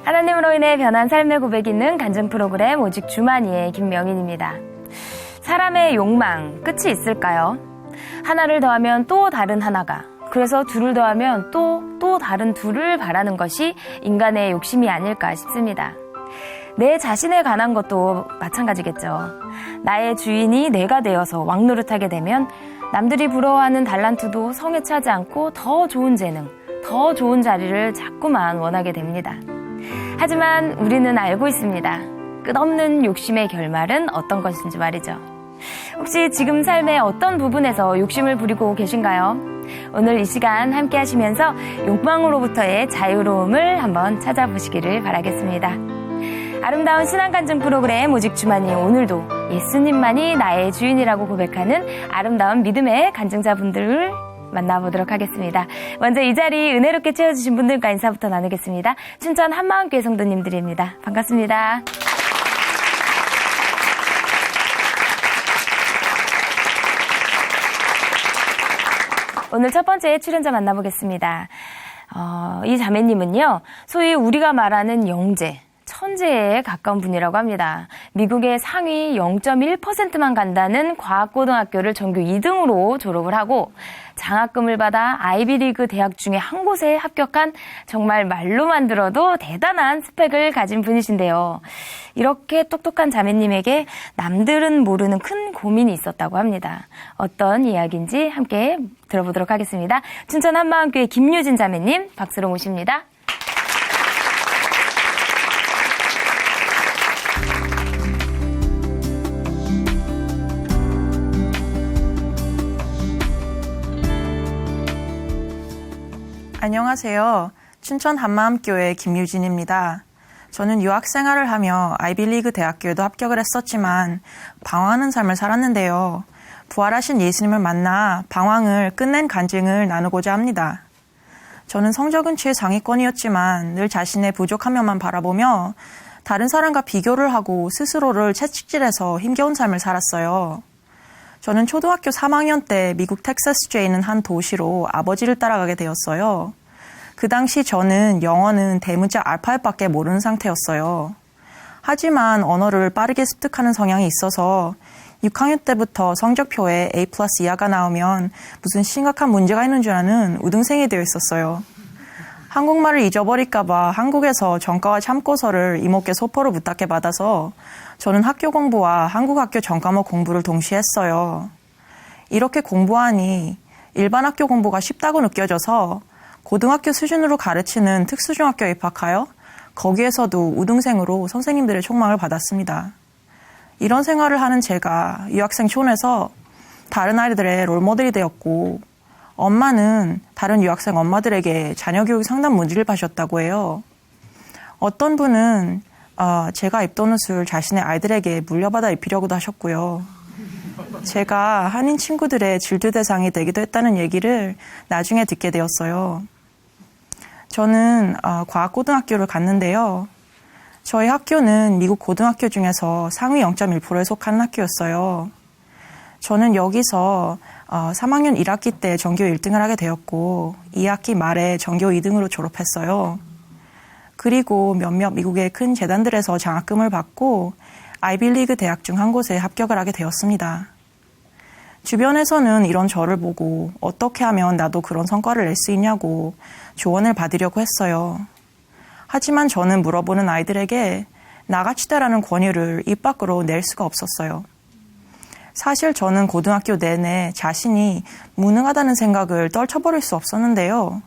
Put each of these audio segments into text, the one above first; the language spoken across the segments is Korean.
하나님으로 인해 변한 삶의 고백 있는 간증 프로그램 오직 주만이의 김명인입니다. 사람의 욕망, 끝이 있을까요? 하나를 더하면 또 다른 하나가, 그래서 둘을 더하면 또 다른 둘을 바라는 것이 인간의 욕심이 아닐까 싶습니다. 내 자신에 관한 것도 마찬가지겠죠. 나의 주인이 내가 되어서 왕노릇하게 되면 남들이 부러워하는 달란트도 성에 차지 않고 더 좋은 재능, 더 좋은 자리를 자꾸만 원하게 됩니다. 하지만 우리는 알고 있습니다. 끝없는 욕심의 결말은 어떤 것인지 말이죠. 혹시 지금 삶의 어떤 부분에서 욕심을 부리고 계신가요? 오늘 이 시간 함께 하시면서 욕망으로부터의 자유로움을 한번 찾아보시기를 바라겠습니다. 아름다운 신앙간증 프로그램 오직 주만이 오늘도 예수님만이 나의 주인이라고 고백하는 아름다운 믿음의 간증자분들을 만나보도록 하겠습니다. 먼저 이 자리 은혜롭게 채워주신 분들과 인사부터 나누겠습니다. 춘천 한마음교회 성도님들입니다. 반갑습니다. 오늘 첫 번째 출연자 만나보겠습니다. 이 자매님은요, 소위 우리가 말하는 영재, 천재에 가까운 분이라고 합니다. 미국의 상위 0.1%만 간다는 과학고등학교를 전교 2등으로 졸업을 하고 장학금을 받아 아이비리그 대학 중에 한 곳에 합격한 정말 말로만 들어도 대단한 스펙을 가진 분이신데요. 이렇게 똑똑한 자매님에게 남들은 모르는 큰 고민이 있었다고 합니다. 어떤 이야기인지 함께 들어보도록 하겠습니다. 춘천 한마음교회 김유진 자매님 박수로 모십니다. 안녕하세요. 춘천 한마음교회 김유진입니다. 저는 유학생활을 하며 아이비리그 대학교에도 합격을 했었지만 방황하는 삶을 살았는데요. 부활하신 예수님을 만나 방황을 끝낸 간증을 나누고자 합니다. 저는 성적은 최상위권이었지만 늘 자신의 부족한 면만 바라보며 다른 사람과 비교를 하고 스스로를 채찍질해서 힘겨운 삶을 살았어요. 저는 초등학교 3학년 때 미국 텍사스주에 있는 한 도시로 아버지를 따라가게 되었어요. 그 당시 저는 영어는 대문자 알파벳밖에 모르는 상태였어요. 하지만 언어를 빠르게 습득하는 성향이 있어서 6학년 때부터 성적표에 A+ 이하가 나오면 무슨 심각한 문제가 있는 줄 아는 우등생이 되어 있었어요. 한국말을 잊어버릴까 봐 한국에서 전과와 참고서를 이모께 소포로 부탁해 받아서 저는 학교 공부와 한국 학교 전과목 공부를 동시에 했어요. 이렇게 공부하니 일반 학교 공부가 쉽다고 느껴져서 고등학교 수준으로 가르치는 특수중학교에 입학하여 거기에서도 우등생으로 선생님들의 촉망을 받았습니다. 이런 생활을 하는 제가 유학생 촌에서 다른 아이들의 롤모델이 되었고 엄마는 다른 유학생 엄마들에게 자녀 교육 상담 문지를 파셨다고 해요. 어떤 분은 제가 입던 옷을 자신의 아이들에게 물려받아 입히려고도 하셨고요. 제가 한인 친구들의 질투 대상이 되기도 했다는 얘기를 나중에 듣게 되었어요. 저는 과학고등학교를 갔는데요. 저희 학교는 미국 고등학교 중에서 상위 0.1%에 속하는 학교였어요. 저는 여기서 3학년 1학기 때 전교 1등을 하게 되었고 2학기 말에 전교 2등으로 졸업했어요. 그리고 몇몇 미국의 큰 재단들에서 장학금을 받고 아이비리그 대학 중 한 곳에 합격을 하게 되었습니다. 주변에서는 이런 저를 보고 어떻게 하면 나도 그런 성과를 낼 수 있냐고 조언을 받으려고 했어요. 하지만 저는 물어보는 아이들에게 나같이 되라는 권유를 입 밖으로 낼 수가 없었어요. 사실 저는 고등학교 내내 자신이 무능하다는 생각을 떨쳐버릴 수 없었는데요.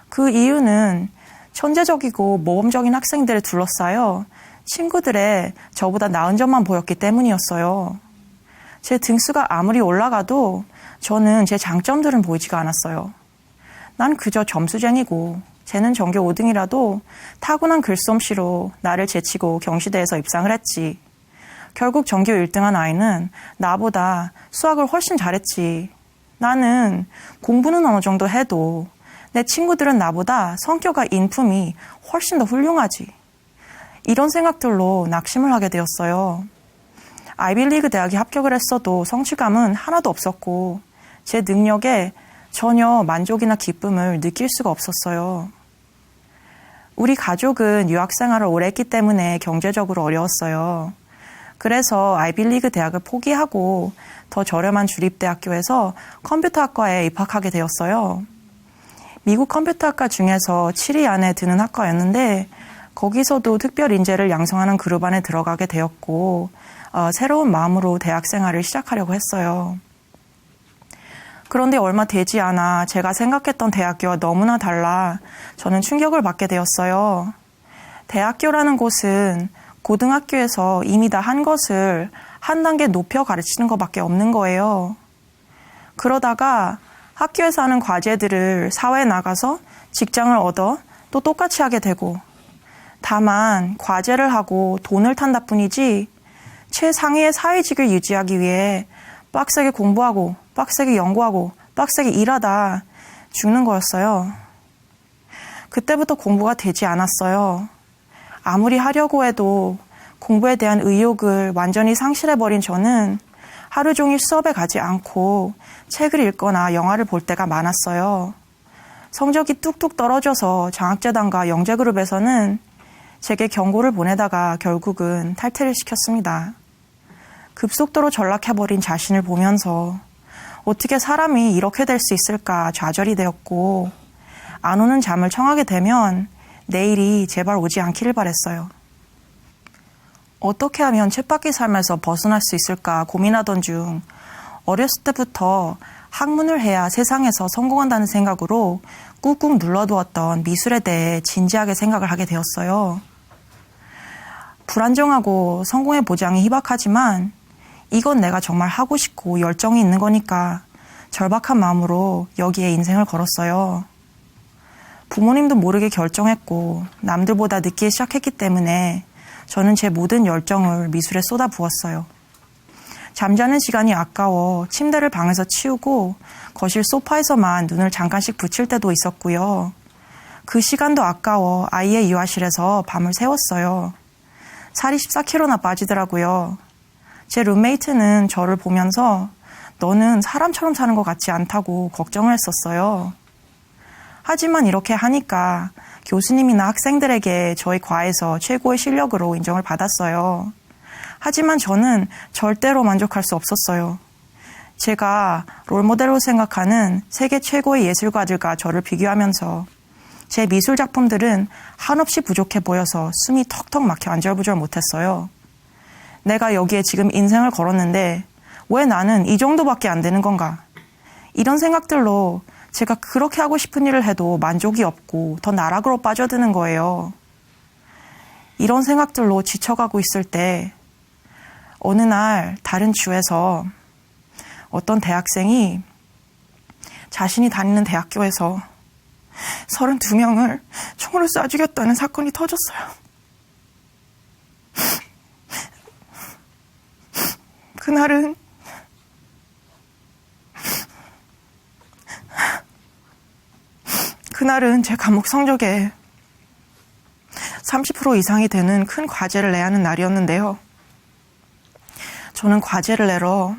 그 이유는 천재적이고 모범적인 학생들에 둘러싸여 친구들의 저보다 나은 점만 보였기 때문이었어요. 제 등수가 아무리 올라가도 저는 제 장점들은 보이지가 않았어요. 난 그저 점수쟁이고 쟤는 전교 5등이라도 타고난 글솜씨로 나를 제치고 경시대에서 입상을 했지. 결국 전교 1등한 아이는 나보다 수학을 훨씬 잘했지. 나는 공부는 어느 정도 해도 내 친구들은 나보다 성격과 인품이 훨씬 더 훌륭하지. 이런 생각들로 낙심을 하게 되었어요. 아이비리그 대학에 합격을 했어도 성취감은 하나도 없었고 제 능력에 전혀 만족이나 기쁨을 느낄 수가 없었어요. 우리 가족은 유학 생활을 오래 했기 때문에 경제적으로 어려웠어요. 그래서 아이빌리그 대학을 포기하고 더 저렴한 주립대학교에서 컴퓨터학과에 입학하게 되었어요. 미국 컴퓨터학과 중에서 7위 안에 드는 학과였는데 거기서도 특별 인재를 양성하는 그룹 안에 들어가게 되었고 새로운 마음으로 대학 생활을 시작하려고 했어요. 그런데 얼마 되지 않아 제가 생각했던 대학교와 너무나 달라 저는 충격을 받게 되었어요. 대학교라는 곳은 고등학교에서 이미 다 한 것을 한 단계 높여 가르치는 것밖에 없는 거예요. 그러다가 학교에서 하는 과제들을 사회에 나가서 직장을 얻어 또 똑같이 하게 되고 다만 과제를 하고 돈을 탄다 뿐이지 최상위의 사회직을 유지하기 위해 빡세게 공부하고 빡세게 연구하고 빡세게 일하다 죽는 거였어요. 그때부터 공부가 되지 않았어요. 아무리 하려고 해도 공부에 대한 의욕을 완전히 상실해버린 저는 하루 종일 수업에 가지 않고 책을 읽거나 영화를 볼 때가 많았어요. 성적이 뚝뚝 떨어져서 장학재단과 영재그룹에서는 제게 경고를 보내다가 결국은 탈퇴를 시켰습니다. 급속도로 전락해버린 자신을 보면서 어떻게 사람이 이렇게 될 수 있을까 좌절이 되었고 안 오는 잠을 청하게 되면 내일이 제발 오지 않기를 바랬어요. 어떻게 하면 쳇바퀴 삶에서 벗어날 수 있을까 고민하던 중 어렸을 때부터 학문을 해야 세상에서 성공한다는 생각으로 꾹꾹 눌러두었던 미술에 대해 진지하게 생각을 하게 되었어요. 불안정하고 성공의 보장이 희박하지만 이건 내가 정말 하고 싶고 열정이 있는 거니까 절박한 마음으로 여기에 인생을 걸었어요. 부모님도 모르게 결정했고 남들보다 늦게 시작했기 때문에 저는 제 모든 열정을 미술에 쏟아부었어요. 잠자는 시간이 아까워 침대를 방에서 치우고 거실 소파에서만 눈을 잠깐씩 붙일 때도 있었고요. 그 시간도 아까워 아이의 유아실에서 밤을 새웠어요. 살이 14kg나 빠지더라고요. 제 룸메이트는 저를 보면서 너는 사람처럼 사는 것 같지 않다고 걱정을 했었어요. 하지만 이렇게 하니까 교수님이나 학생들에게 저희 과에서 최고의 실력으로 인정을 받았어요. 하지만 저는 절대로 만족할 수 없었어요. 제가 롤모델로 생각하는 세계 최고의 예술가들과 저를 비교하면서 제 미술 작품들은 한없이 부족해 보여서 숨이 턱턱 막혀 안절부절 못했어요. 내가 여기에 지금 인생을 걸었는데 왜 나는 이 정도밖에 안 되는 건가? 이런 생각들로 제가 그렇게 하고 싶은 일을 해도 만족이 없고 더 나락으로 빠져드는 거예요. 이런 생각들로 지쳐가고 있을 때 어느 날 다른 주에서 어떤 대학생이 자신이 다니는 대학교에서 32명을 총으로 쏴 죽였다는 사건이 터졌어요. 그날은 제 과목 성적에 30% 이상이 되는 큰 과제를 내야 하는 날이었는데요. 저는 과제를 내러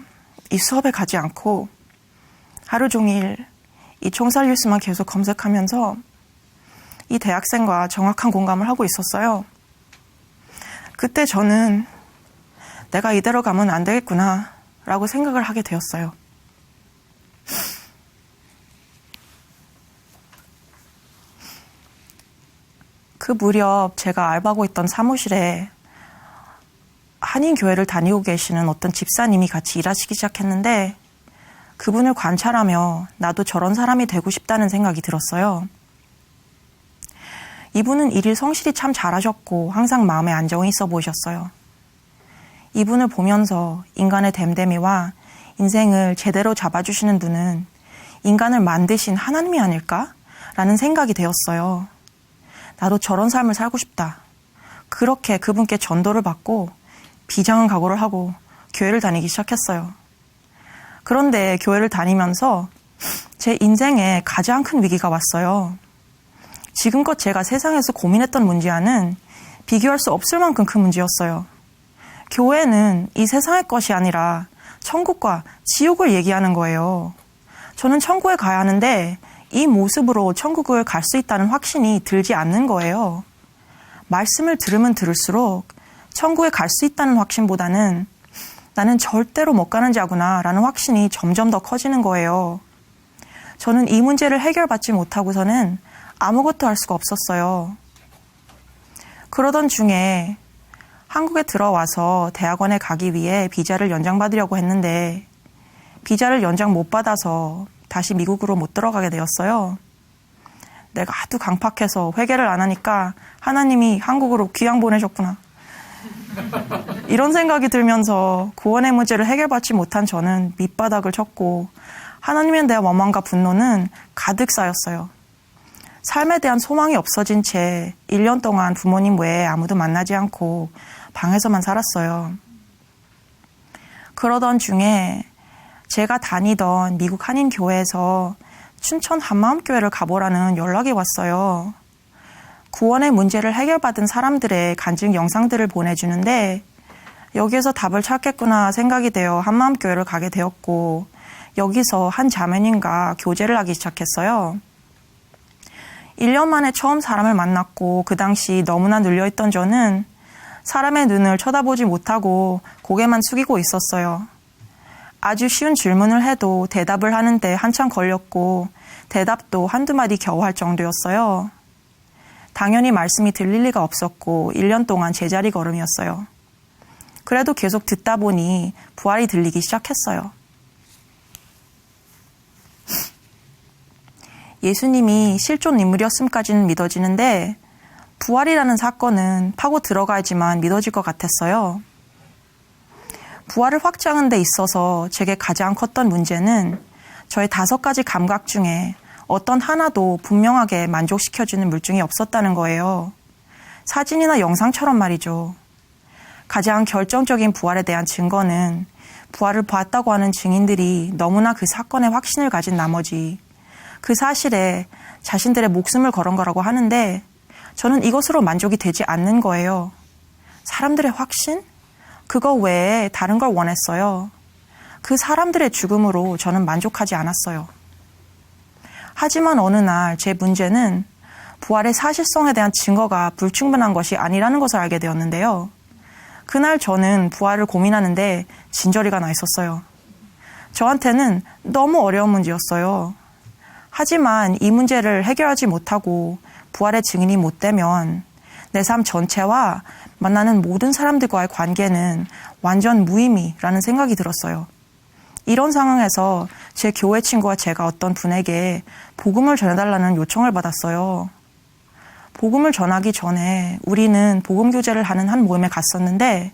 이 수업에 가지 않고 하루 종일 이 총살 뉴스만 계속 검색하면서 이 대학생과 정확한 공감을 하고 있었어요. 그때 저는 내가 이대로 가면 안 되겠구나 라고 생각을 하게 되었어요. 그 무렵 제가 알바하고 있던 사무실에 한인교회를 다니고 계시는 어떤 집사님이 같이 일하시기 시작했는데 그분을 관찰하며 나도 저런 사람이 되고 싶다는 생각이 들었어요. 이분은 일을 성실히 참 잘하셨고 항상 마음에 안정이 있어 보이셨어요. 이분을 보면서 인간의 됨됨이와 인생을 제대로 잡아주시는 분은 인간을 만드신 하나님이 아닐까라는 생각이 되었어요. 나도 저런 삶을 살고 싶다. 그렇게 그분께 전도를 받고 비장한 각오를 하고 교회를 다니기 시작했어요. 그런데 교회를 다니면서 제 인생에 가장 큰 위기가 왔어요. 지금껏 제가 세상에서 고민했던 문제와는 비교할 수 없을 만큼 큰 문제였어요. 교회는 이 세상의 것이 아니라 천국과 지옥을 얘기하는 거예요. 저는 천국에 가야 하는데 이 모습으로 천국을 갈 수 있다는 확신이 들지 않는 거예요. 말씀을 들으면 들을수록 천국에 갈 수 있다는 확신보다는 나는 절대로 못 가는 자구나 라는 확신이 점점 더 커지는 거예요. 저는 이 문제를 해결받지 못하고서는 아무것도 할 수가 없었어요. 그러던 중에 한국에 들어와서 대학원에 가기 위해 비자를 연장받으려고 했는데 비자를 연장 못 받아서 다시 미국으로 못 들어가게 되었어요. 내가 하도 강팍해서 회개를 안 하니까 하나님이 한국으로 귀양 보내셨구나. 이런 생각이 들면서 구원의 문제를 해결받지 못한 저는 밑바닥을 쳤고 하나님에 대한 원망과 분노는 가득 쌓였어요. 삶에 대한 소망이 없어진 채 1년 동안 부모님 외에 아무도 만나지 않고 방에서만 살았어요. 그러던 중에 제가 다니던 미국 한인교회에서 춘천 한마음교회를 가보라는 연락이 왔어요. 구원의 문제를 해결받은 사람들의 간증 영상들을 보내주는데 여기에서 답을 찾겠구나 생각이 되어 한마음교회를 가게 되었고 여기서 한 자매님과 교제를 하기 시작했어요. 1년 만에 처음 사람을 만났고 그 당시 너무나 눌려있던 저는 사람의 눈을 쳐다보지 못하고 고개만 숙이고 있었어요. 아주 쉬운 질문을 해도 대답을 하는데 한참 걸렸고 대답도 한두 마디 겨우 할 정도였어요. 당연히 말씀이 들릴 리가 없었고 1년 동안 제자리 걸음이었어요. 그래도 계속 듣다 보니 부활이 들리기 시작했어요. 예수님이 실존 인물이었음까지는 믿어지는데 부활이라는 사건은 파고 들어가야지만 믿어질 것 같았어요. 부활을 확장하는 데 있어서 제게 가장 컸던 문제는 저의 5가지 감각 중에 어떤 하나도 분명하게 만족시켜주는 물증이 없었다는 거예요. 사진이나 영상처럼 말이죠. 가장 결정적인 부활에 대한 증거는 부활을 봤다고 하는 증인들이 너무나 그 사건에 확신을 가진 나머지 그 사실에 자신들의 목숨을 걸은 거라고 하는데 저는 이것으로 만족이 되지 않는 거예요. 사람들의 확신? 그거 외에 다른 걸 원했어요. 그 사람들의 죽음으로 저는 만족하지 않았어요. 하지만 어느 날 제 문제는 부활의 사실성에 대한 증거가 불충분한 것이 아니라는 것을 알게 되었는데요. 그날 저는 부활을 고민하는데 진저리가 나 있었어요. 저한테는 너무 어려운 문제였어요. 하지만 이 문제를 해결하지 못하고 부활의 증인이 못 되면 내 삶 전체와 만나는 모든 사람들과의 관계는 완전 무의미라는 생각이 들었어요. 이런 상황에서 제 교회 친구와 제가 어떤 분에게 복음을 전해달라는 요청을 받았어요. 복음을 전하기 전에 우리는 복음 교제를 하는 한 모임에 갔었는데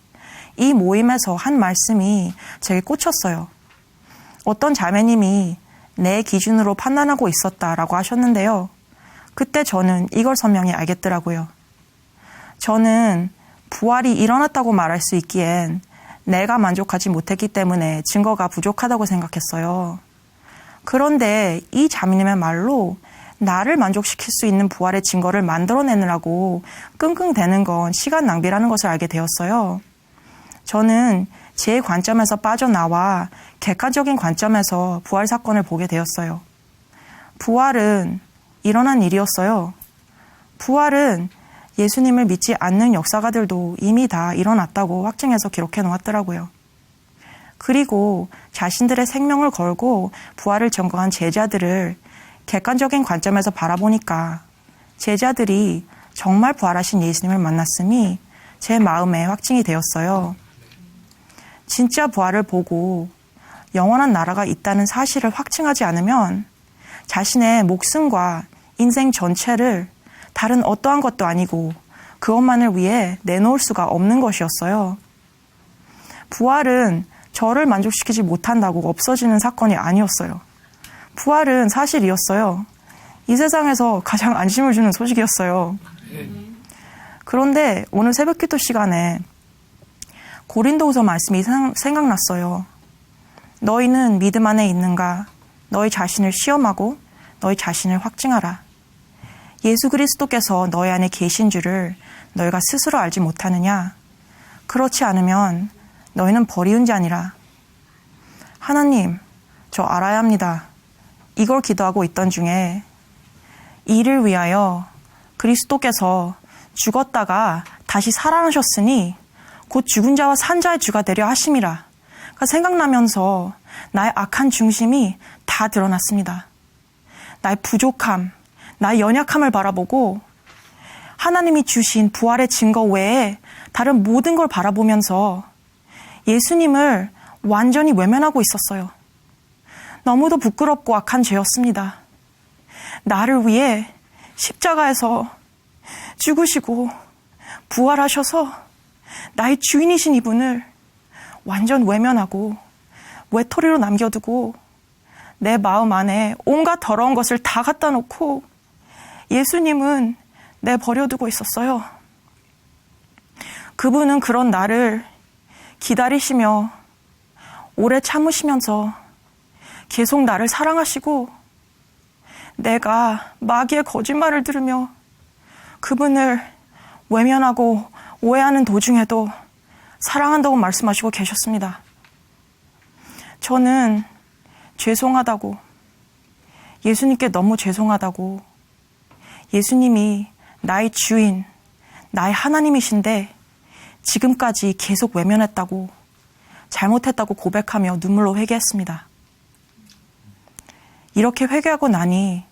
이 모임에서 한 말씀이 제게 꽂혔어요. 어떤 자매님이 내 기준으로 판단하고 있었다라고 하셨는데요. 그때 저는 이걸 선명히 알겠더라고요. 저는 부활이 일어났다고 말할 수 있기엔 내가 만족하지 못했기 때문에 증거가 부족하다고 생각했어요. 그런데 이 자매님의 말로 나를 만족시킬 수 있는 부활의 증거를 만들어내느라고 끙끙대는 건 시간 낭비라는 것을 알게 되었어요. 저는 제 관점에서 빠져나와 객관적인 관점에서 부활 사건을 보게 되었어요. 부활은 일어난 일이었어요. 부활은 예수님을 믿지 않는 역사가들도 이미 다 일어났다고 확증해서 기록해 놓았더라고요. 그리고 자신들의 생명을 걸고 부활을 전거한 제자들을 객관적인 관점에서 바라보니까 제자들이 정말 부활하신 예수님을 만났음이 제 마음에 확증이 되었어요. 진짜 부활을 보고 영원한 나라가 있다는 사실을 확증하지 않으면 자신의 목숨과 인생 전체를 다른 어떠한 것도 아니고 그것만을 위해 내놓을 수가 없는 것이었어요. 부활은 저를 만족시키지 못한다고 없어지는 사건이 아니었어요. 부활은 사실이었어요. 이 세상에서 가장 안심을 주는 소식이었어요. 그런데 오늘 새벽기도 시간에 고린도후서 말씀이 생각났어요. 너희는 믿음 안에 있는가? 너희 자신을 시험하고 너희 자신을 확증하라. 예수 그리스도께서 너희 안에 계신 줄을 너희가 스스로 알지 못하느냐? 그렇지 않으면 너희는 버리운 자니라. 하나님, 저 알아야 합니다. 이걸 기도하고 있던 중에 이를 위하여 그리스도께서 죽었다가 다시 살아나셨으니 곧 죽은 자와 산 자의 주가 되려 하심이라. 생각나면서 나의 악한 중심이 다 드러났습니다. 나의 부족함, 나의 연약함을 바라보고 하나님이 주신 부활의 증거 외에 다른 모든 걸 바라보면서 예수님을 완전히 외면하고 있었어요. 너무도 부끄럽고 악한 죄였습니다. 나를 위해 십자가에서 죽으시고 부활하셔서 나의 주인이신 이분을 완전 외면하고 외톨이로 남겨두고 내 마음 안에 온갖 더러운 것을 다 갖다 놓고 예수님은 내버려두고 있었어요. 그분은 그런 나를 기다리시며 오래 참으시면서 계속 나를 사랑하시고 내가 마귀의 거짓말을 들으며 그분을 외면하고 오해하는 도중에도 사랑한다고 말씀하시고 계셨습니다. 저는 죄송하다고, 예수님께 너무 죄송하다고, 예수님이 나의 주인, 나의 하나님이신데 지금까지 계속 외면했다고, 잘못했다고 고백하며 눈물로 회개했습니다. 이렇게 회개하고 나니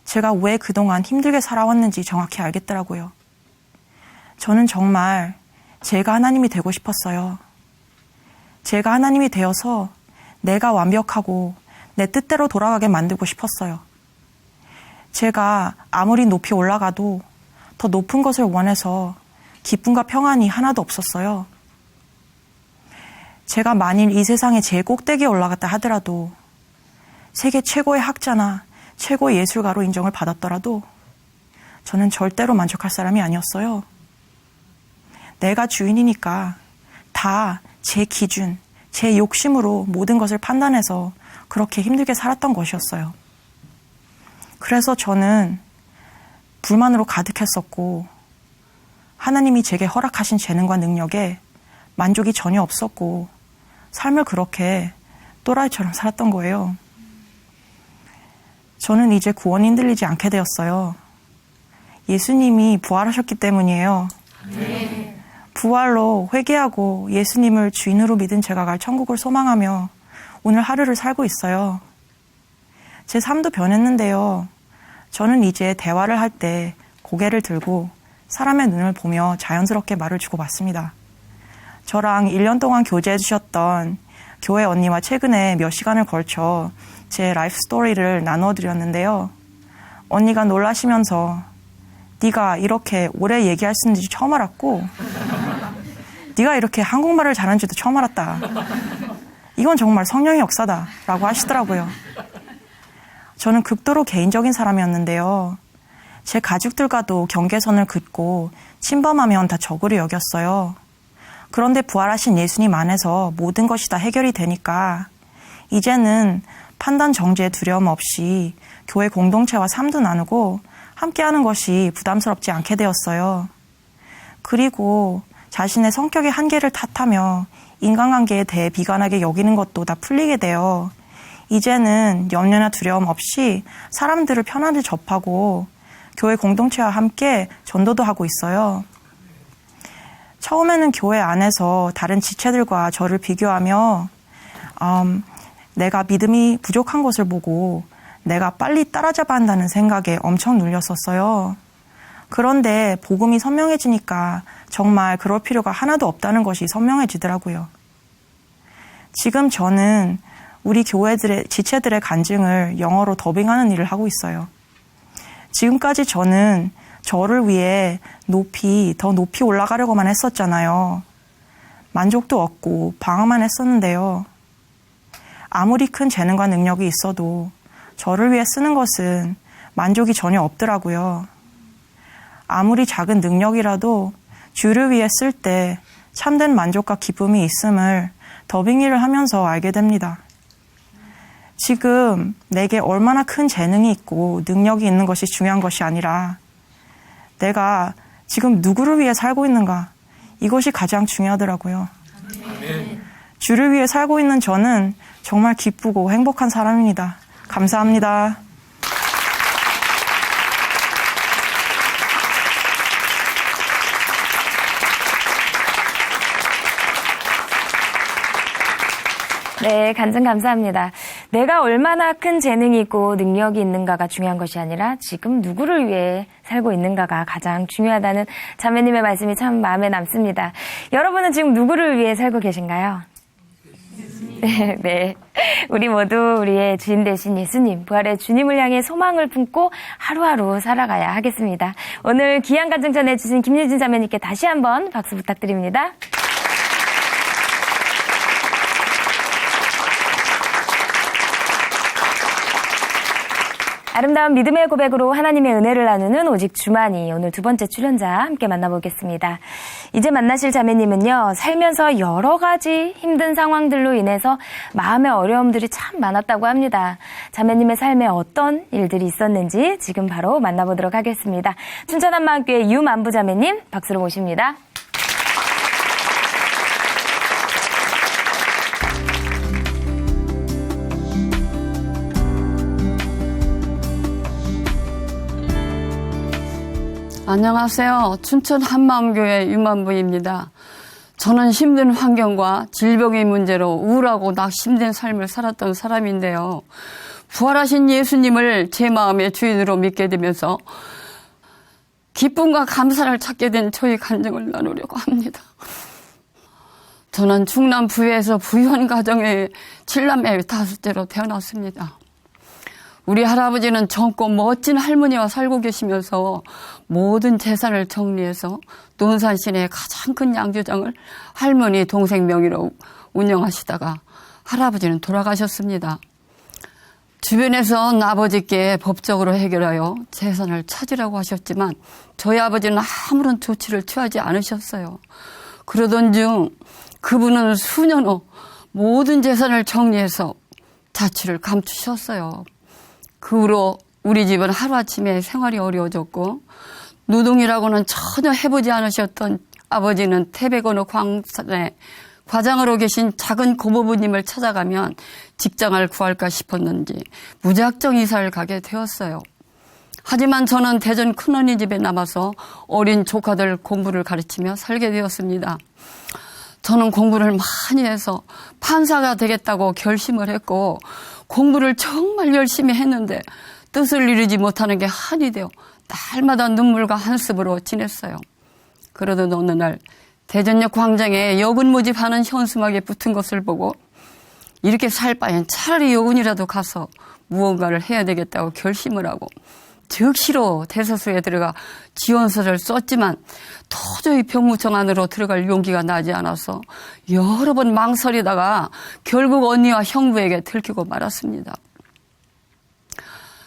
제가 왜 그동안 힘들게 살아왔는지 정확히 알겠더라고요. 저는 정말 제가 하나님이 되고 싶었어요. 제가 하나님이 되어서 내가 완벽하고 내 뜻대로 돌아가게 만들고 싶었어요. 제가 아무리 높이 올라가도 더 높은 것을 원해서 기쁨과 평안이 하나도 없었어요. 제가 만일 이 세상의 제일 꼭대기에 올라갔다 하더라도 세계 최고의 학자나 최고의 예술가로 인정을 받았더라도 저는 절대로 만족할 사람이 아니었어요. 내가 주인이니까 다 제 기준, 제 욕심으로 모든 것을 판단해서 그렇게 힘들게 살았던 것이었어요. 그래서 저는 불만으로 가득했었고 하나님이 제게 허락하신 재능과 능력에 만족이 전혀 없었고 삶을 그렇게 또라이처럼 살았던 거예요. 저는 이제 구원이 흔들리지 않게 되었어요. 예수님이 부활하셨기 때문이에요. 네. 부활로 회개하고 예수님을 주인으로 믿은 제가 갈 천국을 소망하며 오늘 하루를 살고 있어요. 제 삶도 변했는데요. 저는 이제 대화를 할 때 고개를 들고 사람의 눈을 보며 자연스럽게 말을 주고받습니다. 저랑 1년 동안 교제해 주셨던 교회 언니와 최근에 몇 시간을 걸쳐 제 라이프 스토리를 나누어 드렸는데요. 언니가 놀라시면서 네가 이렇게 오래 얘기할 수 있는지 처음 알았고 네가 이렇게 한국말을 잘하는지도 처음 알았다. 이건 정말 성령의 역사다 라고 하시더라고요. 저는 극도로 개인적인 사람이었는데요. 제 가족들과도 경계선을 긋고 침범하면 다 적으로 여겼어요. 그런데 부활하신 예수님 안에서 모든 것이 다 해결이 되니까 이제는 판단 정죄에 두려움 없이 교회 공동체와 삶도 나누고 함께하는 것이 부담스럽지 않게 되었어요. 그리고 자신의 성격의 한계를 탓하며 인간관계에 대해 비관하게 여기는 것도 다 풀리게 되어 이제는 염려나 두려움 없이 사람들을 편하게 접하고 교회 공동체와 함께 전도도 하고 있어요. 처음에는 교회 안에서 다른 지체들과 저를 비교하며 내가 믿음이 부족한 것을 보고 내가 빨리 따라잡아야 한다는 생각에 엄청 눌렸었어요. 그런데 복음이 선명해지니까 정말 그럴 필요가 하나도 없다는 것이 선명해지더라고요. 지금 저는 우리 교회들의 지체들의 간증을 영어로 더빙하는 일을 하고 있어요. 지금까지 저는 저를 위해 더 높이 올라가려고만 했었잖아요. 만족도 없고 방황만 했었는데요. 아무리 큰 재능과 능력이 있어도 저를 위해 쓰는 것은 만족이 전혀 없더라고요. 아무리 작은 능력이라도 주를 위해 쓸 때 참된 만족과 기쁨이 있음을 더빙 일을 하면서 알게 됩니다. 지금 내게 얼마나 큰 재능이 있고 능력이 있는 것이 중요한 것이 아니라 내가 지금 누구를 위해 살고 있는가, 이것이 가장 중요하더라고요. 주를 위해 살고 있는 저는 정말 기쁘고 행복한 사람입니다. 감사합니다. 네, 네, 간증 감사합니다. 내가 얼마나 큰 재능이 있고 능력이 있는가가 중요한 것이 아니라 지금 누구를 위해 살고 있는가가 가장 중요하다는 자매님의 말씀이 참 마음에 남습니다. 여러분은 지금 누구를 위해 살고 계신가요? 네. 우리 모두 우리의 주인 되신 예수님, 부활의 주님을 향해 소망을 품고 하루하루 살아가야 하겠습니다. 오늘 귀한 간증 전해주신 김유진 자매님께 다시 한번 박수 부탁드립니다. 아름다운 믿음의 고백으로 하나님의 은혜를 나누는 오직 주만이 오늘 두 번째 출연자 함께 만나보겠습니다. 이제 만나실 자매님은요, 살면서 여러 가지 힘든 상황들로 인해서 마음의 어려움들이 참 많았다고 합니다. 자매님의 삶에 어떤 일들이 있었는지 지금 바로 만나보도록 하겠습니다. 춘천한마음교회 유만부 자매님 박수로 모십니다. 안녕하세요. 춘천 한마음교회 유만부입니다. 저는 힘든 환경과 질병의 문제로 우울하고 낙심된 삶을 살았던 사람인데요. 부활하신 예수님을 제 마음의 주인으로 믿게 되면서 기쁨과 감사를 찾게 된 저희 간증을 나누려고 합니다. 저는 충남 부여에서 부유한 가정의 7남매 5째로 태어났습니다. 우리 할아버지는 젊고 멋진 할머니와 살고 계시면서 모든 재산을 정리해서 논산 시내의 가장 큰 양조장을 할머니 동생 명의로 운영하시다가 할아버지는 돌아가셨습니다. 주변에선 아버지께 법적으로 해결하여 재산을 찾으라고 하셨지만 저희 아버지는 아무런 조치를 취하지 않으셨어요. 그러던 중 그분은 수년 후 모든 재산을 정리해서 자취를 감추셨어요. 그 후로 우리 집은 하루아침에 생활이 어려워졌고 노동이라고는 전혀 해보지 않으셨던 아버지는 태백 어느 광산에 과장으로 계신 작은 고모부님을 찾아가면 직장을 구할까 싶었는지 무작정 이사를 가게 되었어요. 하지만 저는 대전 큰언니 집에 남아서 어린 조카들 공부를 가르치며 살게 되었습니다. 저는 공부를 많이 해서 판사가 되겠다고 결심을 했고 공부를 정말 열심히 했는데 뜻을 이루지 못하는 게 한이 되어 날마다 눈물과 한숨으로 지냈어요. 그러던 어느 날 대전역 광장에 여군 모집하는 현수막에 붙은 것을 보고 이렇게 살 바엔 차라리 여군이라도 가서 무언가를 해야 되겠다고 결심을 하고 즉시로 대서소에 들어가 지원서를 썼지만 도저히 병무청 안으로 들어갈 용기가 나지 않아서 여러 번 망설이다가 결국 언니와 형부에게 들키고 말았습니다.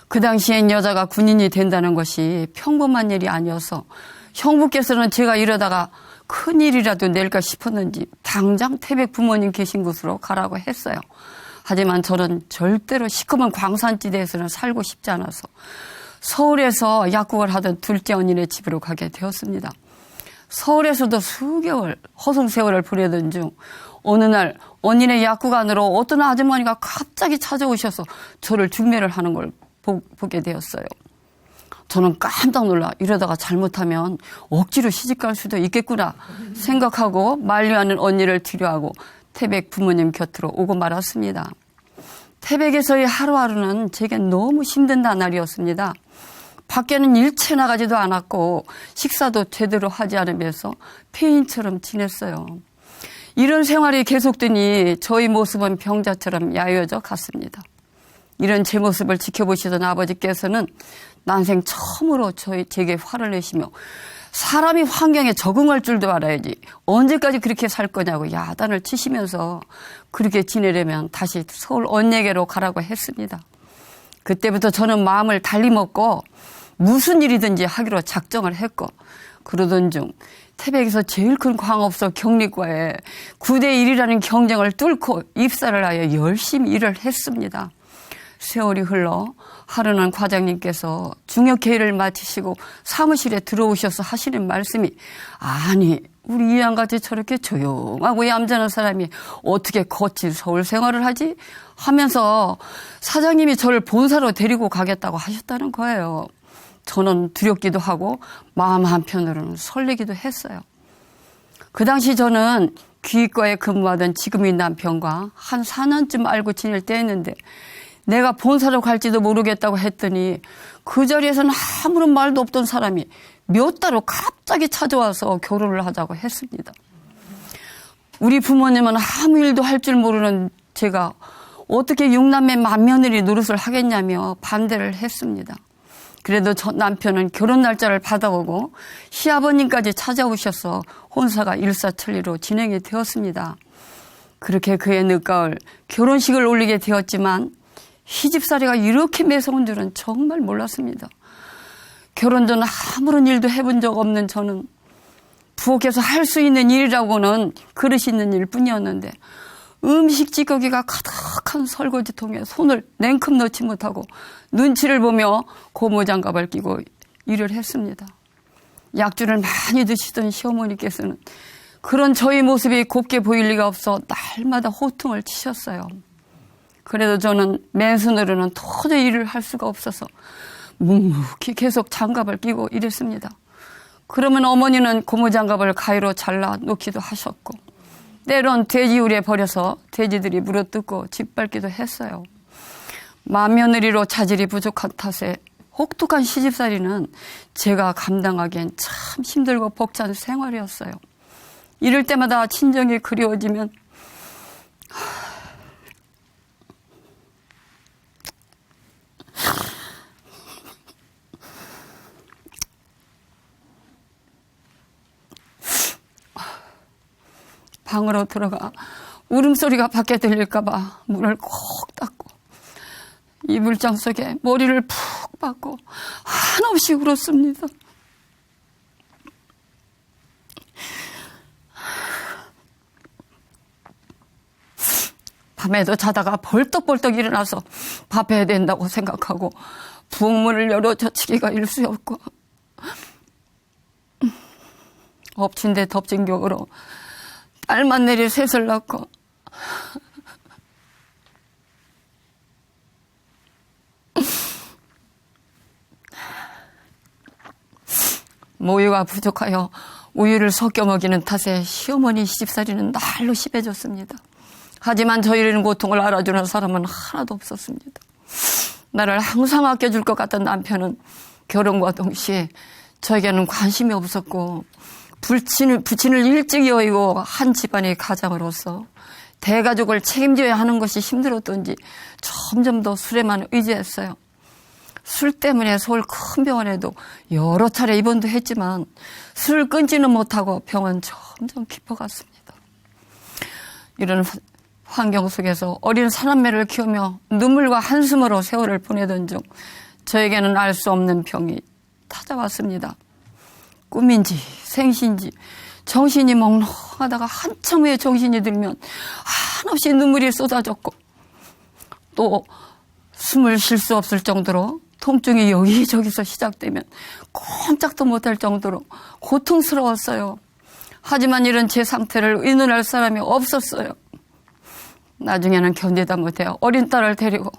그 당시엔 여자가 군인이 된다는 것이 평범한 일이 아니어서 형부께서는 제가 이러다가 큰일이라도 낼까 싶었는지 당장 태백 부모님 계신 곳으로 가라고 했어요. 하지만 저는 절대로 시커먼 광산지대에서는 살고 싶지 않아서 서울에서 약국을 하던 둘째 언니네 집으로 가게 되었습니다. 서울에서도 수개월 허송 세월을 보내던 중 어느 날 언니네 약국 안으로 어떤 아주머니가 갑자기 찾아오셔서 저를 중매를 하는 걸 보게 되었어요. 저는 깜짝 놀라 이러다가 잘못하면 억지로 시집갈 수도 있겠구나 생각하고 만류하는 언니를 뒤로하고 태백 부모님 곁으로 오고 말았습니다. 태백에서의 하루하루는 제게 너무 힘든 나날이었습니다. 밖에는 일체 나가지도 않았고 식사도 제대로 하지 않으면서 폐인처럼 지냈어요. 이런 생활이 계속되니 저희 모습은 병자처럼 야여져 갔습니다. 이런 제 모습을 지켜보시던 아버지께서는 난생 처음으로 제게 화를 내시며 사람이 환경에 적응할 줄도 알아야지 언제까지 그렇게 살 거냐고 야단을 치시면서 그렇게 지내려면 다시 서울 언니에게로 가라고 했습니다. 그때부터 저는 마음을 달리 먹고 무슨 일이든지 하기로 작정을 했고 그러던 중 태백에서 제일 큰 광업소 경리과에 9대1이라는 경쟁을 뚫고 입사를 하여 열심히 일을 했습니다. 세월이 흘러 하루는 과장님께서 중역회의를 마치시고 사무실에 들어오셔서 하시는 말씀이 아니 우리 이양같이 저렇게 조용하고 얌전한 사람이 어떻게 거친 서울 생활을 하지? 하면서 사장님이 저를 본사로 데리고 가겠다고 하셨다는 거예요. 저는 두렵기도 하고 마음 한편으로는 설레기도 했어요. 그 당시 저는 귀과에 근무하던 지금의 남편과 한 4년쯤 알고 지낼 때였는데 내가 본사로 갈지도 모르겠다고 했더니 그 자리에서는 아무런 말도 없던 사람이 몇 달 후 갑자기 찾아와서 결혼을 하자고 했습니다. 우리 부모님은 아무 일도 할 줄 모르는 제가 어떻게 6남매 맏며느리 노릇을 하겠냐며 반대를 했습니다. 그래도 저 남편은 결혼 날짜를 받아오고 시아버님까지 찾아오셔서 혼사가 일사천리로 진행이 되었습니다. 그렇게 그해 늦가을 결혼식을 올리게 되었지만 시집살이가 이렇게 매서운 줄은 정말 몰랐습니다. 결혼 전 아무런 일도 해본 적 없는 저는 부엌에서 할 수 있는 일이라고는 그릇 있는 일뿐이었는데 음식 찌꺼기가 가득한 설거지통에 손을 냉큼 넣지 못하고 눈치를 보며 고무장갑을 끼고 일을 했습니다. 약주를 많이 드시던 시어머니께서는 그런 저희 모습이 곱게 보일 리가 없어 날마다 호통을 치셨어요. 그래도 저는 맨손으로는 도저히 일을 할 수가 없어서 묵묵히 계속 장갑을 끼고 일했습니다. 그러면 어머니는 고무장갑을 가위로 잘라 놓기도 하셨고 때론 돼지우리에 버려서 돼지들이 물어뜯고 짓밟기도 했어요. 맏며느리로 자질이 부족한 탓에 혹독한 시집살이는 제가 감당하기엔 참 힘들고 벅찬 생활이었어요. 이럴 때마다 친정이 그리워지면 방으로 들어가 울음소리가 밖에 들릴까봐 문을 꼭 닫고 이불장 속에 머리를 푹 박고 한없이 울었습니다. 밤에도 자다가 벌떡벌떡 일어나서 밥해야 된다고 생각하고 부엌문을 열어 젖히기가 일쑤였고 엎친 데 덮친 격으로 딸만 내리 셋을 낳고 모유가 부족하여 우유를 섞여 먹이는 탓에 시어머니 시집살이는 날로 심해졌습니다. 하지만 저희는 고통을 알아주는 사람은 하나도 없었습니다. 나를 항상 아껴줄 것 같던 남편은 결혼과 동시에 저에게는 관심이 없었고 부친을 일찍 여의고 한 집안의 가장으로서 대가족을 책임져야 하는 것이 힘들었던지 점점 더 술에만 의지했어요. 술 때문에 서울 큰 병원에도 여러 차례 입원도 했지만 술을 끊지는 못하고 병은 점점 깊어갔습니다. 이런 환경 속에서 어린 사남매를 키우며 눈물과 한숨으로 세월을 보내던 중 저에게는 알 수 없는 병이 찾아왔습니다. 꿈인지 생시인지 정신이 멍롱하다가 한참 후에 정신이 들면 한없이 눈물이 쏟아졌고 또 숨을 쉴 수 없을 정도로 통증이 여기저기서 시작되면 꼼짝도 못할 정도로 고통스러웠어요. 하지만 이런 제 상태를 의논할 사람이 없었어요. 나중에는 견디다 못해 어린 딸을 데리고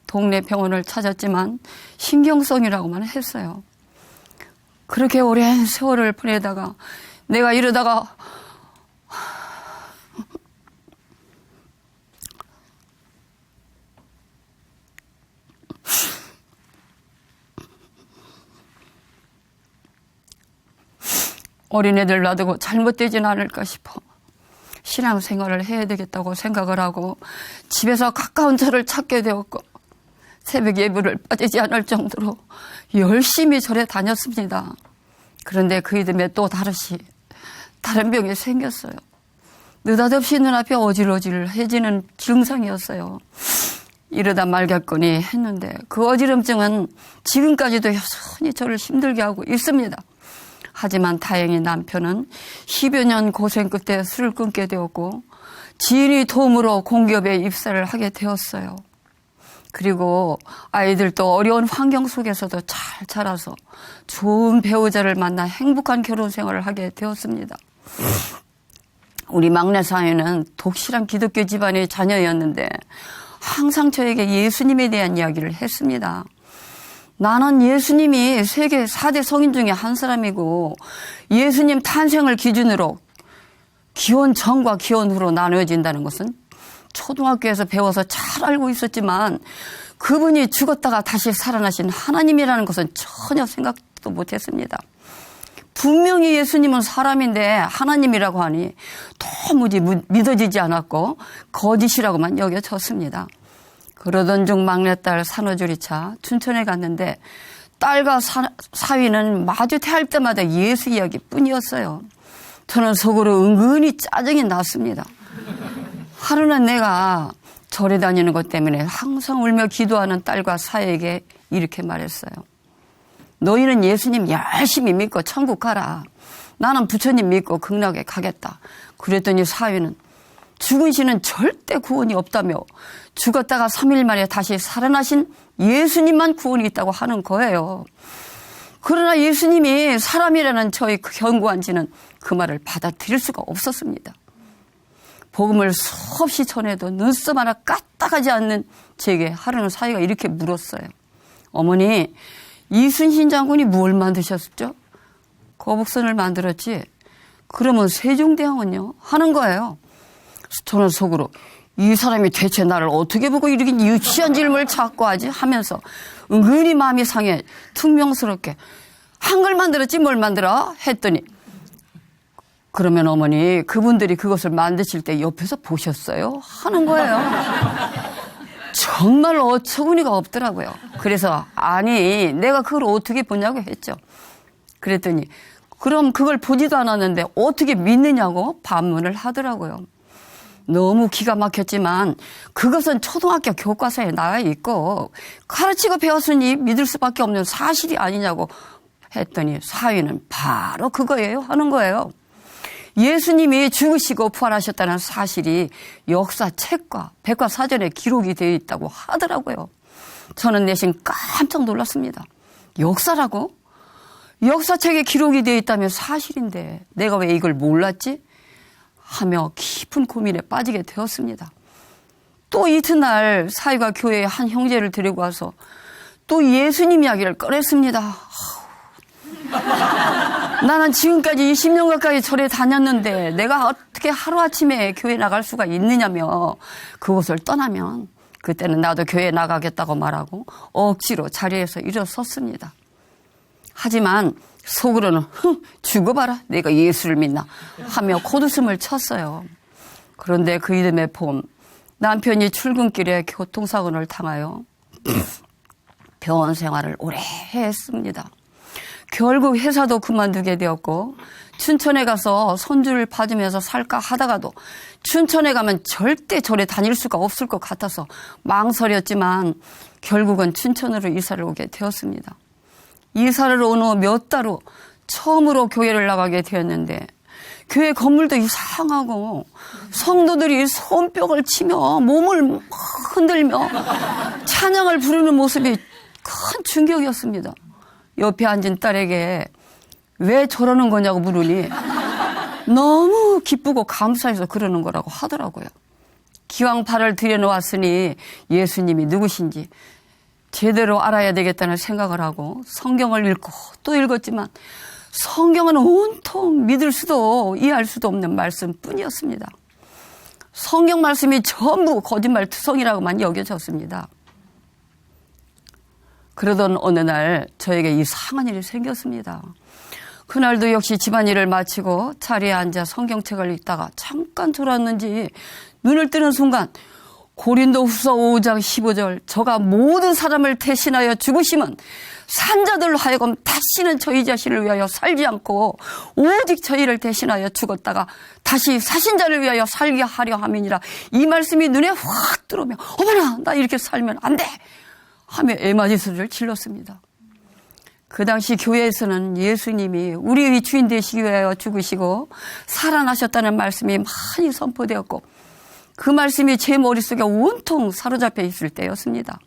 동네 병원을 찾았지만 신경성이라고만 했어요. 그렇게 오랜 세월을 보내다가 내가 이러다가 어린애들 놔두고 잘못되진 않을까 싶어 신앙생활을 해야 되겠다고 생각을 하고 집에서 가까운 절을 찾게 되었고 새벽 예불을 빠지지 않을 정도로 열심히 절에 다녔습니다. 그런데 그 이듬해 또 다른 병이 생겼어요. 느닷없이 눈앞이 어질어질해지는 증상이었어요. 이러다 말겠거니 했는데 그 어지럼증은 지금까지도 여전히 저를 힘들게 하고 있습니다. 하지만 다행히 남편은 10여 년 고생 끝에 술을 끊게 되었고 지인의 도움으로 공기업에 입사를 하게 되었어요. 그리고 아이들도 어려운 환경 속에서도 잘 자라서 좋은 배우자를 만나 행복한 결혼 생활을 하게 되었습니다. 우리 막내 사위는 독실한 기독교 집안의 자녀였는데 항상 저에게 예수님에 대한 이야기를 했습니다. 나는 예수님이 세계 4대 성인 중에 한 사람이고 예수님 탄생을 기준으로 기원 전과 기원 후로 나누어진다는 것은 초등학교에서 배워서 잘 알고 있었지만 그분이 죽었다가 다시 살아나신 하나님이라는 것은 전혀 생각도 못했습니다. 분명히 예수님은 사람인데 하나님이라고 하니 도무지 믿어지지 않았고 거짓이라고만 여겨졌습니다. 그러던 중 막내딸 산후조리차 춘천에 갔는데 딸과 사위는 마주 대할 때마다 예수 이야기뿐이었어요. 저는 속으로 은근히 짜증이 났습니다. 하루는 내가 절에 다니는 것 때문에 항상 울며 기도하는 딸과 사위에게 이렇게 말했어요. 너희는 예수님 열심히 믿고 천국 가라. 나는 부처님 믿고 극락에 가겠다. 그랬더니 사위는 죽은 신은 절대 구원이 없다며 죽었다가 3일 만에 다시 살아나신 예수님만 구원이 있다고 하는 거예요. 그러나 예수님이 사람이라는 저의 견고한지는 그 말을 받아들일 수가 없었습니다. 복음을 수없이 전해도 눈썹 하나 까딱하지 않는 제게 하루는 사위가 이렇게 물었어요. 어머니, 이순신 장군이 뭘 만드셨죠? 거북선을 만들었지. 그러면 세종대왕은요? 하는 거예요. 저는 속으로 이 사람이 대체 나를 어떻게 보고 이렇게 유치한 질문을 자꾸 하지? 하면서 은근히 마음이 상해 퉁명스럽게 한글 만들었지 뭘 만들어? 했더니 그러면 어머니 그분들이 그것을 만드실 때 옆에서 보셨어요? 하는 거예요. 정말 어처구니가 없더라고요. 그래서 아니 내가 그걸 어떻게 보냐고 했죠. 그랬더니 그럼 그걸 보지도 않았는데 어떻게 믿느냐고 반문을 하더라고요. 너무 기가 막혔지만 그것은 초등학교 교과서에 나와 있고 가르치고 배웠으니 믿을 수밖에 없는 사실이 아니냐고 했더니 사위는 바로 그거예요 하는 거예요. 예수님이 죽으시고 부활하셨다는 사실이 역사책과 백과사전에 기록이 되어 있다고 하더라고요. 저는 내심 깜짝 놀랐습니다. 역사라고? 역사책에 기록이 되어 있다면 사실인데 내가 왜 이걸 몰랐지? 하며 깊은 고민에 빠지게 되었습니다. 또 이튿날 사위가 교회에 한 형제를 데리고 와서 또 예수님 이야기를 꺼냈습니다. 나는 지금까지 20년 가까이 절에 다녔는데 내가 어떻게 하루아침에 교회 나갈 수가 있느냐며 그곳을 떠나면 그때는 나도 교회 나가겠다고 말하고 억지로 자리에서 일어섰습니다. 하지만 속으로는 죽어봐라 내가 예수를 믿나 하며 콧웃음을 쳤어요. 그런데 그 이듬해 봄 남편이 출근길에 교통사고를 당하여 병원 생활을 오래 했습니다. 결국 회사도 그만두게 되었고 춘천에 가서 손주를 봐주면서 살까 하다가도 춘천에 가면 절대 절에 다닐 수가 없을 것 같아서 망설였지만 결국은 춘천으로 이사를 오게 되었습니다. 이사를 온 후 몇 달 후 처음으로 교회를 나가게 되었는데 교회 건물도 이상하고 성도들이 손뼉을 치며 몸을 흔들며 찬양을 부르는 모습이 큰 충격이었습니다. 옆에 앉은 딸에게 왜 저러는 거냐고 물으니 너무 기쁘고 감사해서 그러는 거라고 하더라고요. 기왕 발을 들여놓았으니 예수님이 누구신지 제대로 알아야 되겠다는 생각을 하고 성경을 읽고 또 읽었지만 성경은 온통 믿을 수도 이해할 수도 없는 말씀뿐이었습니다. 성경 말씀이 전부 거짓말 투성이라고만 여겨졌습니다. 그러던 어느 날 저에게 이상한 일이 생겼습니다. 그날도 역시 집안일을 마치고 자리에 앉아 성경책을 읽다가 잠깐 졸았는지 눈을 뜨는 순간 고린도후서 5장 15절 저가 모든 사람을 대신하여 죽으심은 산자들로 하여금 다시는 저희 자신을 위하여 살지 않고 오직 저희를 대신하여 죽었다가 다시 사신 자를 위하여 살게 하려 함이니라. 이 말씀이 눈에 확 들어오며 어머나 나 이렇게 살면 안 돼 하며 애맞이 소리를 질렀습니다. 그 당시 교회에서는 예수님이 우리의 주인 되시기 위하여 죽으시고 살아나셨다는 말씀이 많이 선포되었고 그 말씀이 제 머릿속에 온통 사로잡혀 있을 때였습니다.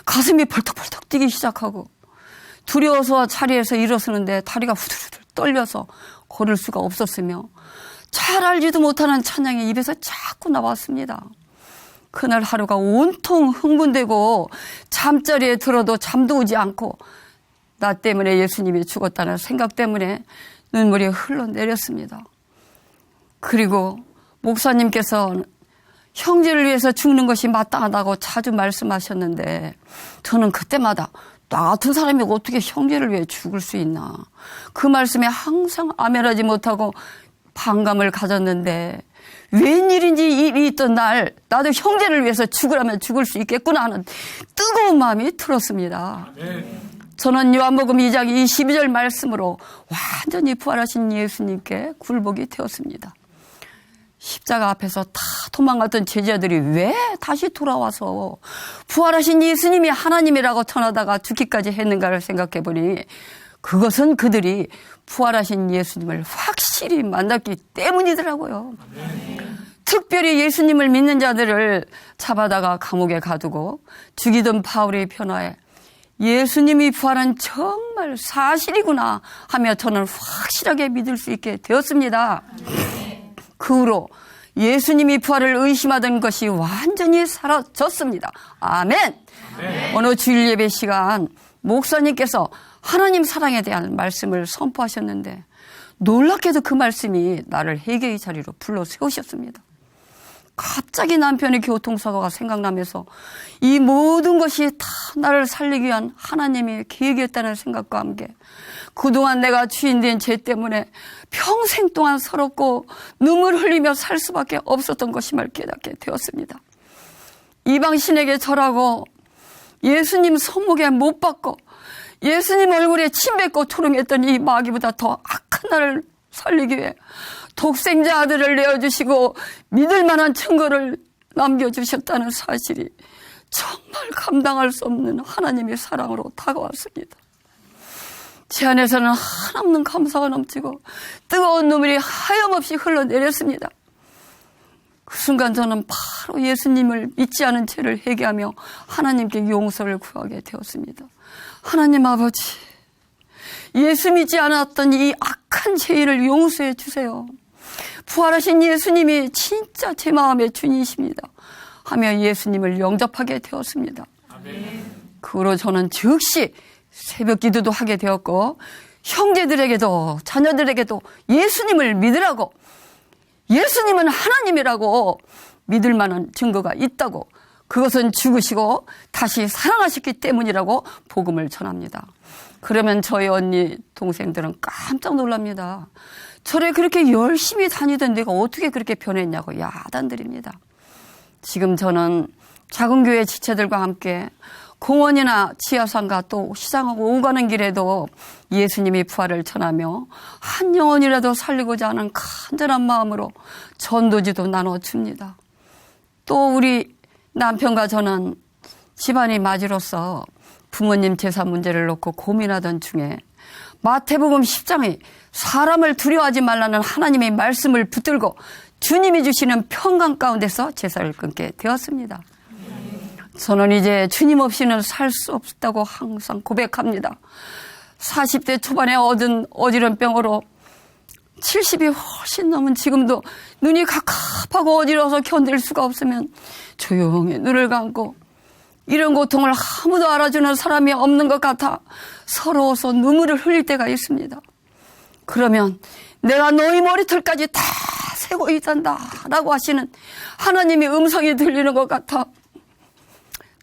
가슴이 벌떡벌떡 뛰기 시작하고 두려워서 자리에서 일어서는데 다리가 후들후들 떨려서 걸을 수가 없었으며 잘 알지도 못하는 찬양이 입에서 자꾸 나왔습니다. 그날 하루가 온통 흥분되고 잠자리에 들어도 잠도 오지 않고 나 때문에 예수님이 죽었다는 생각 때문에 눈물이 흘러내렸습니다. 그리고 목사님께서 형제를 위해서 죽는 것이 마땅하다고 자주 말씀하셨는데 저는 그때마다 나 같은 사람이 어떻게 형제를 위해 죽을 수 있나. 그 말씀에 항상 아멘하지 못하고 반감을 가졌는데 웬일인지 일이 있던 날 나도 형제를 위해서 죽으라면 죽을 수 있겠구나 하는 뜨거운 마음이 들었습니다. 저는 요한복음 2장 22절 말씀으로 완전히 부활하신 예수님께 굴복이 되었습니다. 십자가 앞에서 다 도망갔던 제자들이 왜 다시 돌아와서 부활하신 예수님이 하나님이라고 전하다가 죽기까지 했는가를 생각해 보니 그것은 그들이 부활하신 예수님을 확실히 만났기 때문이더라고요. 특별히 예수님을 믿는 자들을 잡아다가 감옥에 가두고 죽이던 바울의 변화에 예수님이 부활한 정말 사실이구나 하며 저는 확실하게 믿을 수 있게 되었습니다. 그 후로 예수님이 부활을 의심하던 것이 완전히 사라졌습니다. 아멘. 어느 주일 예배 시간 목사님께서 하나님 사랑에 대한 말씀을 선포하셨는데 놀랍게도 그 말씀이 나를 회개의 자리로 불러 세우셨습니다. 갑자기 남편의 교통사고가 생각나면서 이 모든 것이 다 나를 살리기 위한 하나님의 계획이었다는 생각과 함께 그동안 내가 주인된 죄 때문에 평생 동안 서럽고 눈물 흘리며 살 수밖에 없었던 것임을 깨닫게 되었습니다. 이방신에게 절하고 예수님 손목에 못 박고 예수님 얼굴에 침 뱉고 투름했던 이 마귀보다 더 악한 나를 살리기 위해 독생자 아들을 내어주시고 믿을 만한 증거를 남겨주셨다는 사실이 정말 감당할 수 없는 하나님의 사랑으로 다가왔습니다. 제 안에서는 한없는 감사가 넘치고 뜨거운 눈물이 하염없이 흘러내렸습니다. 그 순간 저는 바로 예수님을 믿지 않은 죄를 회개하며 하나님께 용서를 구하게 되었습니다. 하나님 아버지, 예수 믿지 않았던 이 악한 죄인을 용서해 주세요. 부활하신 예수님이 진짜 제 마음의 주님이십니다 하며 예수님을 영접하게 되었습니다. 그 후로 저는 즉시 새벽 기도도 하게 되었고 형제들에게도 자녀들에게도 예수님을 믿으라고, 예수님은 하나님이라고 믿을 만한 증거가 있다고, 그것은 죽으시고 다시 살아나셨기 때문이라고 복음을 전합니다. 그러면 저희 언니 동생들은 깜짝 놀랍니다. 저래 그렇게 열심히 다니던 내가 어떻게 그렇게 변했냐고 야단들입니다. 지금 저는 작은 교회 지체들과 함께 공원이나 지하상가 또 시장하고 오가는 길에도 예수님이 부활을 전하며 한 영혼이라도 살리고자 하는 간절한 마음으로 전도지도 나눠줍니다. 또 우리 남편과 저는 집안이 맞이로서 부모님 제사 문제를 놓고 고민하던 중에 마태복음 10장에 사람을 두려워하지 말라는 하나님의 말씀을 붙들고 주님이 주시는 평강 가운데서 제사를 끊게 되었습니다. 저는 이제 주님 없이는 살 수 없다고 항상 고백합니다. 40대 초반에 얻은 어지럼병으로 70이 훨씬 넘은 지금도 눈이 갑갑하고 어지러워서 견딜 수가 없으면 조용히 눈을 감고 이런 고통을 아무도 알아주는 사람이 없는 것 같아 서러워서 눈물을 흘릴 때가 있습니다. 그러면 내가 너희 머리털까지 다 세고 있단다 라고 하시는 하나님의 음성이 들리는 것 같아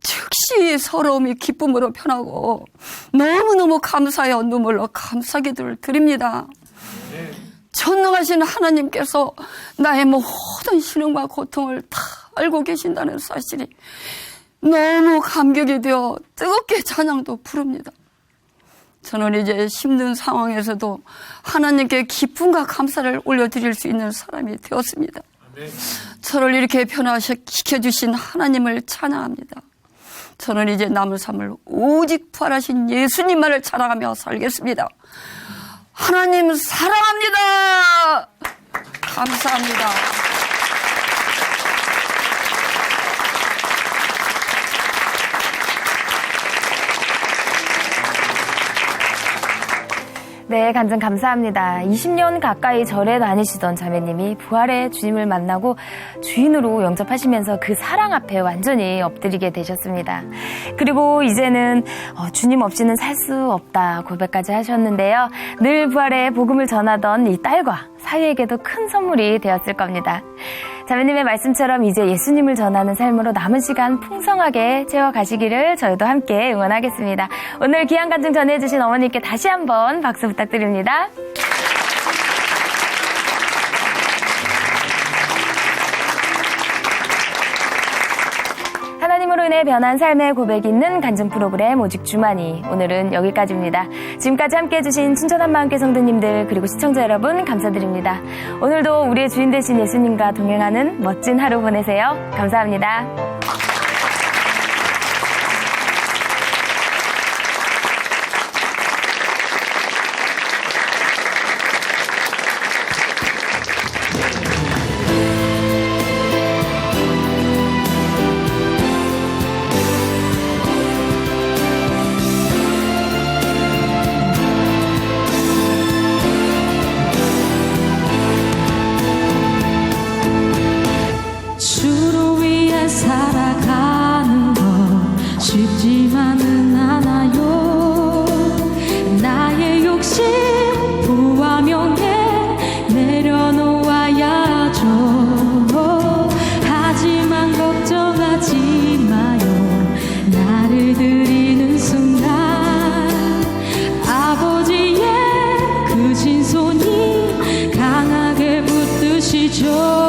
즉시 서러움이 기쁨으로 변하고 너무너무 감사하여 눈물로 감사기도를 드립니다. 전능하신 하나님께서 나의 모든 신음과 고통을 다 알고 계신다는 사실이 너무 감격이 되어 뜨겁게 찬양도 부릅니다. 저는 이제 힘든 상황에서도 하나님께 기쁨과 감사를 올려드릴 수 있는 사람이 되었습니다. 저를 이렇게 변화시켜주신 하나님을 찬양합니다. 저는 이제 남은 삶을 오직 부활하신 예수님만을 찬양하며 살겠습니다. 하나님 사랑합니다. 감사합니다. 네, 간증 감사합니다. 20년 가까이 절에 다니시던 자매님이 부활의 주님을 만나고 주인으로 영접하시면서 그 사랑 앞에 완전히 엎드리게 되셨습니다. 그리고 이제는 주님 없이는 살 수 없다 고백까지 하셨는데요. 늘 부활의 복음을 전하던 이 딸과 사위에게도 큰 선물이 되었을 겁니다. 자매님의 말씀처럼 이제 예수님을 전하는 삶으로 남은 시간 풍성하게 채워가시기를 저희도 함께 응원하겠습니다. 오늘 귀한 간증 전해주신 어머니께 다시 한번 박수 부탁드립니다. 하나님으로 인해 변한 삶의 고백이 있는 간증 프로그램 오직 주만이, 오늘은 여기까지입니다. 지금까지 함께해 주신 춘천 한마음교회 성도님들 그리고 시청자 여러분 감사드립니다. 오늘도 우리의 주인 되신 예수님과 동행하는 멋진 하루 보내세요. 감사합니다. 주로 위해 살아가는 것 쉽지만은 않아요. 나의 욕심 부와 명예 내려놓아야죠. 하지만 걱정하지 마요. 나를 드리는 순간 아버지의 크신 손이 강하게 붙드시죠.